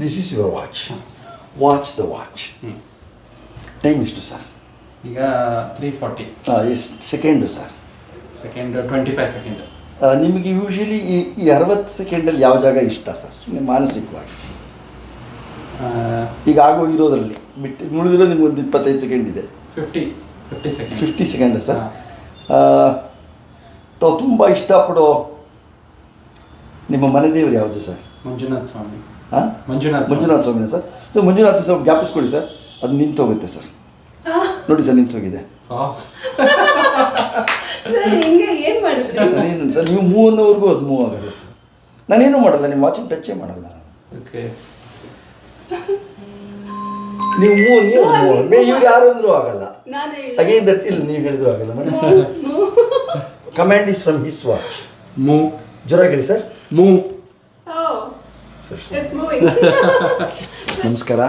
This is your watch. Watch the watch. Time ಎಷ್ಟು sir? ಈಗ 3:40. ಎಷ್ಟು ಸೆಕೆಂಡು ಸರ್? Second 25 second. ನಿಮಗೆ usually ಈ 60 ಸೆಕೆಂಡಲ್ಲಿ ಯಾವ ಜಾಗ ಇಷ್ಟ ಸರ್ ಸುಮ್ಮನೆ ಮಾನಸಿಕವಾಗಿ? ಈಗ ಆಗೋ ಇರೋದ್ರಲ್ಲಿ ಬಿಟ್ಟು ಉಳಿದಿರೋ ನಿಮ್ಗೊಂದು 25 ಸೆಕೆಂಡ್ ಇದೆ. 50 ಸೆಕೆಂಡ್. 50 ಸೆಕೆಂಡ ಸರ್? ತಾವು ತುಂಬ ಇಷ್ಟಪಡೋ ನಿಮ್ಮ ಮನೆ ದೇವರು ಯಾವುದು ಸರ್? ಮಂಜುನಾಥ ಸ್ವಾಮಿ. ಹಾಂ, ಮಂಜುನಾಥ ಸ್ವಾಮಿನ ಸರ್? ಸೊ ಮಂಜುನಾಥ ಸ್ವಲ್ಪ ಜ್ಞಾಪಿಸ್ಕೊಳ್ಳಿ ಸರ್, ಅದು ನಿಂತು ಹೋಗುತ್ತೆ ಸರ್. ನೋಡಿ ಸರ್, ನಿಂತು ಹೋಗಿದೆ. ನಾನೇನು ಸರ್, ನೀವು ಮೂವ್ ಅನ್ನೋವರೆಗೂ ಅದು ಮೂವ್ ಆಗಲ್ಲ ಸರ್. ನಾನೇನು ಮಾಡಲ್ಲ, ನಿಮ್ಮ ವಾಚಿನ ಟಚ್ಚೇ ಮಾಡಲ್ಲ. ಓಕೆ, ನೀವು ಇವ್ರು ಯಾರು ಅಂದ್ರೂ ಆಗಲ್ಲ. ಅಗೇನ್ ದಟ್ ಇಲ್ಲ, ನೀವು ಹೇಳಿದ್ರು ಆಗಲ್ಲ madam. Command is from his watch. Move. ಜೋರ ಹೇಳಿ ಸರ್. ಮೂವ್. ನಮಸ್ಕಾರ.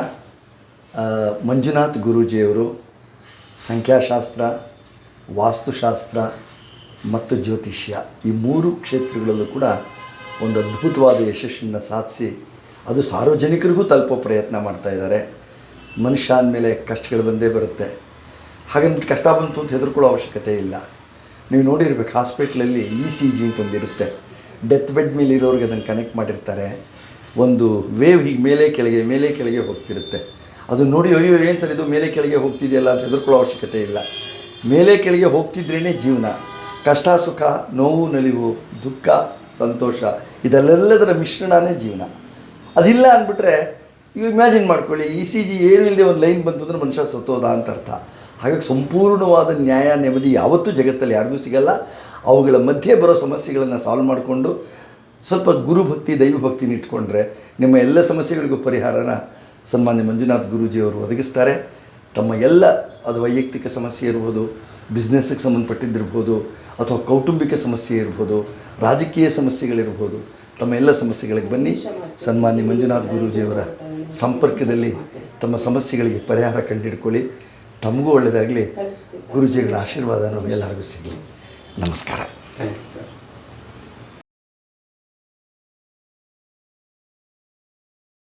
ಮಂಜುನಾಥ್ ಗುರೂಜಿಯವರು ಸಂಖ್ಯಾಶಾಸ್ತ್ರ, ವಾಸ್ತುಶಾಸ್ತ್ರ ಮತ್ತು ಜ್ಯೋತಿಷ್ಯ ಈ 3 ಕ್ಷೇತ್ರಗಳಲ್ಲೂ ಕೂಡ ಒಂದು ಅದ್ಭುತವಾದ ಯಶಸ್ಸನ್ನು ಸಾಧಿಸಿ ಅದು ಸಾರ್ವಜನಿಕರಿಗೂ ತಲುಪೋ ಪ್ರಯತ್ನ ಮಾಡ್ತಾಯಿದ್ದಾರೆ. ಮನುಷ್ಯ ಅಂದಮೇಲೆ ಕಷ್ಟಗಳು ಬಂದೇ ಬರುತ್ತೆ. ಹಾಗಂದ್ಬಿಟ್ಟು ಕಷ್ಟ ಬಂತು ಅಂತ ಹೆದರ್ಕೊಳ್ಳೋ ಅವಶ್ಯಕತೆ ಇಲ್ಲ. ನೀವು ನೋಡಿರ್ಬೇಕು, ಹಾಸ್ಪಿಟ್ಲಲ್ಲಿ ECG ಅಂತ ಒಂದಿರುತ್ತೆ. ಡೆತ್ ಬೆಡ್ ಮೇಲೆ ಇರೋರಿಗೆ ಅದನ್ನು ಕನೆಕ್ಟ್ ಮಾಡಿರ್ತಾರೆ. ಒಂದು ವೇವ್ ಹೀಗೆ ಮೇಲೆ ಕೆಳಗೆ ಹೋಗ್ತಿರುತ್ತೆ. ಅದನ್ನು ನೋಡಿ ಅಯ್ಯೋ ಏನು ಸರ್ ಇದು ಮೇಲೆ ಕೆಳಗೆ ಹೋಗ್ತಿದೆಯಲ್ಲ ಅಂತ ಹೆದರ್ಕೊಳ್ಳೋ ಅವಶ್ಯಕತೆ ಇಲ್ಲ. ಮೇಲೆ ಕೆಳಗೆ ಹೋಗ್ತಿದ್ರೇ ಜೀವನ. ಕಷ್ಟ ಸುಖ, ನೋವು ನಲಿವು, ದುಃಖ ಸಂತೋಷ, ಇದೆಲ್ಲದರ ಮಿಶ್ರಣನೇ ಜೀವನ. ಅದಿಲ್ಲ ಅಂದ್ಬಿಟ್ರೆ ನೀವು ಇಮ್ಯಾಜಿನ್ ಮಾಡ್ಕೊಳ್ಳಿ, ECG ಏನೂ ಇಲ್ಲದೆ ಒಂದು ಲೈನ್ ಬಂತು ಅಂದರೆ ಮನುಷ್ಯ ಸತ್ತೋದ ಅಂತ ಅರ್ಥ. ಹಾಗಾಗಿ ಸಂಪೂರ್ಣವಾದ ನ್ಯಾಯ ನೆಮ್ಮದಿ ಯಾವತ್ತೂ ಜಗತ್ತಲ್ಲಿ ಯಾರಿಗೂ ಸಿಗಲ್ಲ. ಅವುಗಳ ಮಧ್ಯೆ ಬರೋ ಸಮಸ್ಯೆಗಳನ್ನು ಸಾಲ್ವ್ ಮಾಡಿಕೊಂಡು ಸ್ವಲ್ಪ ಗುರುಭಕ್ತಿ ದೈವಭಕ್ತಿನ ಇಟ್ಕೊಂಡ್ರೆ ನಿಮ್ಮ ಎಲ್ಲ ಸಮಸ್ಯೆಗಳಿಗೂ ಪರಿಹಾರನ ಸನ್ಮಾನ್ಯ ಮಂಜುನಾಥ್ ಗುರೂಜಿಯವರು ಒದಗಿಸ್ತಾರೆ. ತಮ್ಮ ಎಲ್ಲ, ಅದು ವೈಯಕ್ತಿಕ ಸಮಸ್ಯೆ ಇರ್ಬೋದು, ಬಿಸ್ನೆಸ್ಸಿಗೆ ಸಂಬಂಧಪಟ್ಟಿದ್ದಿರ್ಬೋದು, ಅಥವಾ ಕೌಟುಂಬಿಕ ಸಮಸ್ಯೆ ಇರ್ಬೋದು, ರಾಜಕೀಯ ಸಮಸ್ಯೆಗಳಿರ್ಬೋದು, ತಮ್ಮ ಎಲ್ಲ ಸಮಸ್ಯೆಗಳಿಗೆ ಬನ್ನಿ. ಸನ್ಮಾನ್ಯ ಮಂಜುನಾಥ್ ಗುರೂಜಿಯವರ ಸಂಪರ್ಕದಲ್ಲಿ ತಮ್ಮ ಸಮಸ್ಯೆಗಳಿಗೆ ಪರಿಹಾರ ಕಂಡುಹಿಡ್ಕೊಳ್ಳಿ. ತಮಗೂ ಒಳ್ಳೆಯದಾಗಲಿ. ಗುರೂಜಿಗಳ ಆಶೀರ್ವಾದ ಎಲ್ಲರಿಗೂ ಸಿಗಲಿ. ನಮಸ್ಕಾರ. Thank you sir.